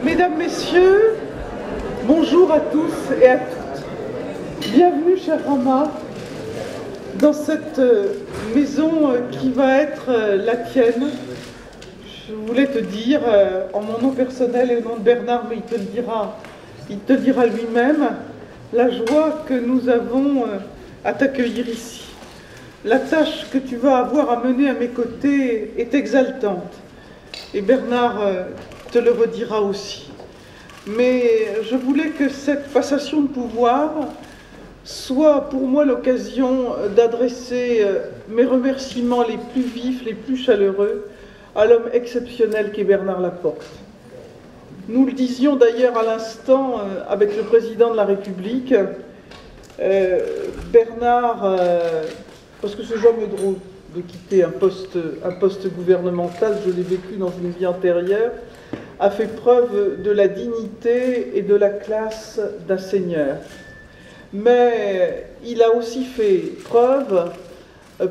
Mesdames, Messieurs, bonjour à tous et à toutes. Bienvenue, cher Rama, dans cette maison qui va être la tienne. Je voulais te dire, en mon nom personnel et au nom de Bernard, mais il te dira lui-même, la joie que nous avons à t'accueillir ici. La tâche que tu vas avoir à mener à mes côtés est exaltante. Et Bernard te le redira aussi. Mais je voulais que cette passation de pouvoir soit pour moi l'occasion d'adresser mes remerciements les plus vifs, les plus chaleureux à l'homme exceptionnel qu'est Bernard Laporte. Nous le disions d'ailleurs à l'instant avec le président de la République, Bernard, parce que c'est jamais drôle de quitter un poste gouvernemental, je l'ai vécu dans une vie antérieure, a fait preuve de la dignité et de la classe d'un seigneur. Mais il a aussi fait preuve,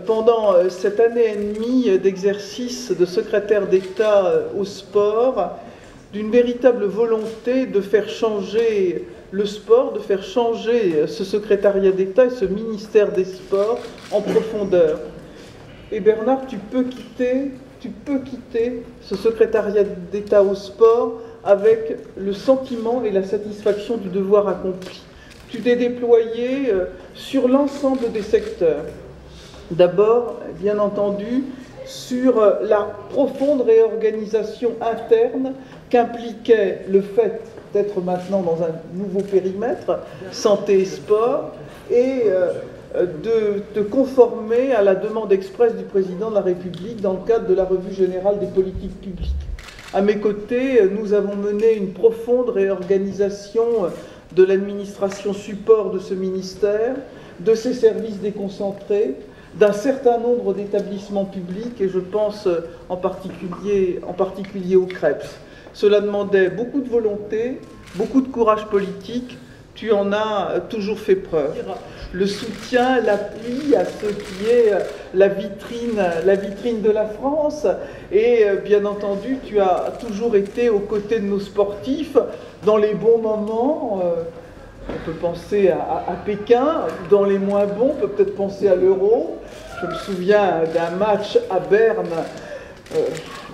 pendant cette année et demie d'exercice de secrétaire d'État au sport, d'une véritable volonté de faire changer le sport, de faire changer ce secrétariat d'État et ce ministère des Sports en profondeur. Et Bernard, tu peux quitter ce secrétariat d'État au sport avec le sentiment et la satisfaction du devoir accompli. Tu t'es déployé sur l'ensemble des secteurs. D'abord, bien entendu, sur la profonde réorganisation interne qu'impliquait le fait d'être maintenant dans un nouveau périmètre, santé et sport, et de te conformer à la demande expresse du président de la République dans le cadre de la revue générale des politiques publiques. À mes côtés, nous avons mené une profonde réorganisation de l'administration support de ce ministère, de ses services déconcentrés, d'un certain nombre d'établissements publics, et je pense en particulier au CREPS. Cela demandait beaucoup de volonté, beaucoup de courage politique. Tu en as toujours fait preuve. Le soutien, l'appui à ce qui est la vitrine de la France. Et bien entendu, tu as toujours été aux côtés de nos sportifs dans les bons moments. On peut penser à Pékin, dans les moins bons, on peut peut-être penser à l'Euro. Je me souviens d'un match à Berne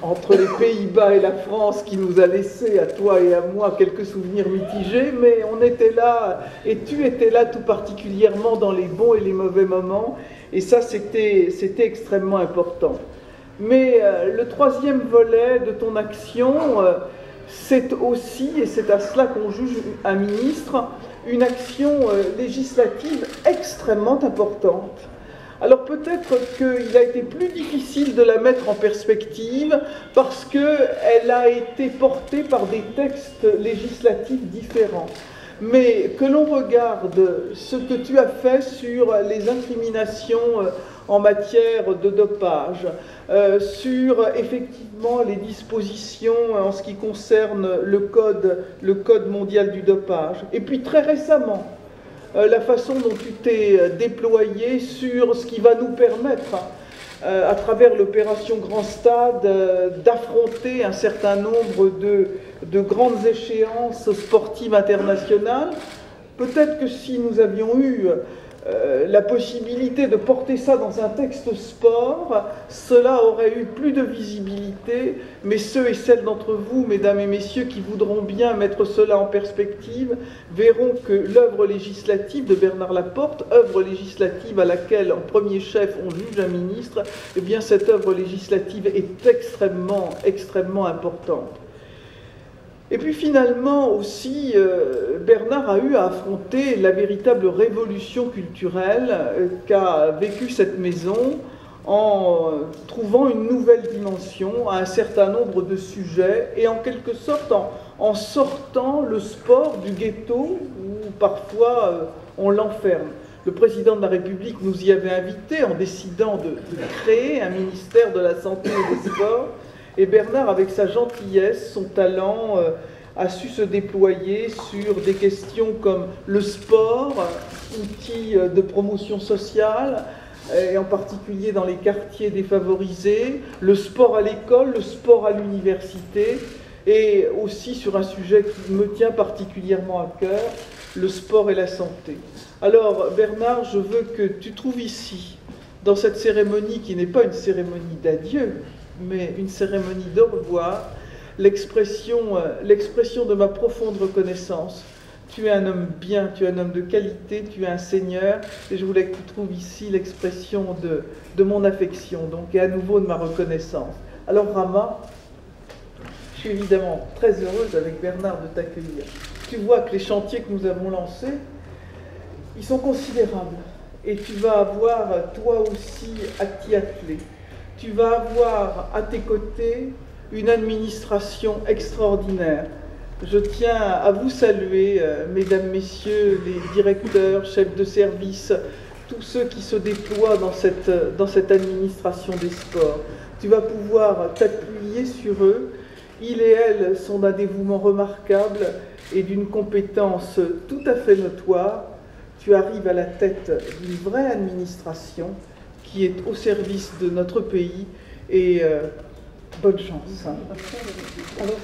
entre les Pays-Bas et la France qui nous a laissé, à toi et à moi, quelques souvenirs mitigés, mais on était là, et tu étais là tout particulièrement dans les bons et les mauvais moments, et ça c'était extrêmement important. Mais le troisième volet de ton action, c'est aussi, et c'est à cela qu'on juge un ministre, une action législative extrêmement importante. Alors peut-être qu'il a été plus difficile de la mettre en perspective parce qu'elle a été portée par des textes législatifs différents. Mais que l'on regarde ce que tu as fait sur les incriminations en matière de dopage, sur effectivement les dispositions en ce qui concerne le code mondial du dopage, et puis très récemment, la façon dont tu t'es déployé sur ce qui va nous permettre, à travers l'opération Grand Stade, d'affronter un certain nombre de grandes échéances sportives internationales. Peut-être que si nous avions eu la possibilité de porter ça dans un texte sport, cela aurait eu plus de visibilité, mais ceux et celles d'entre vous, mesdames et messieurs, qui voudront bien mettre cela en perspective, verront que l'œuvre législative de Bernard Laporte, œuvre législative à laquelle en premier chef on juge un ministre, eh bien cette œuvre législative est extrêmement, extrêmement importante. Et puis finalement aussi, Bernard a eu à affronter la véritable révolution culturelle qu'a vécue cette maison en trouvant une nouvelle dimension à un certain nombre de sujets et en quelque sorte en sortant le sport du ghetto où parfois on l'enferme. Le président de la République nous y avait invités en décidant de créer un ministère de la Santé et des Sports. Et Bernard, avec sa gentillesse, son talent, a su se déployer sur des questions comme le sport, outil de promotion sociale, et en particulier dans les quartiers défavorisés, le sport à l'école, le sport à l'université. et aussi sur un sujet qui me tient particulièrement à cœur, le sport et la santé. Alors Bernard, je veux que tu trouves ici, dans cette cérémonie qui n'est pas une cérémonie d'adieu, mais une cérémonie d'au revoir, l'expression de ma profonde reconnaissance. Tu es un homme bien, tu es un homme de qualité, tu es un seigneur, et je voulais que tu trouves ici l'expression de mon affection, donc, et à nouveau de ma reconnaissance. Alors Rama, je suis évidemment très heureuse avec Bernard de t'accueillir. Tu vois que les chantiers que nous avons lancés, ils sont considérables, et tu vas avoir toi aussi à t'y atteler. Tu vas avoir à tes côtés une administration extraordinaire. Je tiens à vous saluer, mesdames, messieurs, les directeurs, chefs de service, tous ceux qui se déploient dans cette administration des sports. Tu vas pouvoir t'appuyer sur eux. Ils et elles sont d'un dévouement remarquable et d'une compétence tout à fait notoire. Tu arrives à la tête d'une vraie administration qui est au service de notre pays et bonne chance. Alors,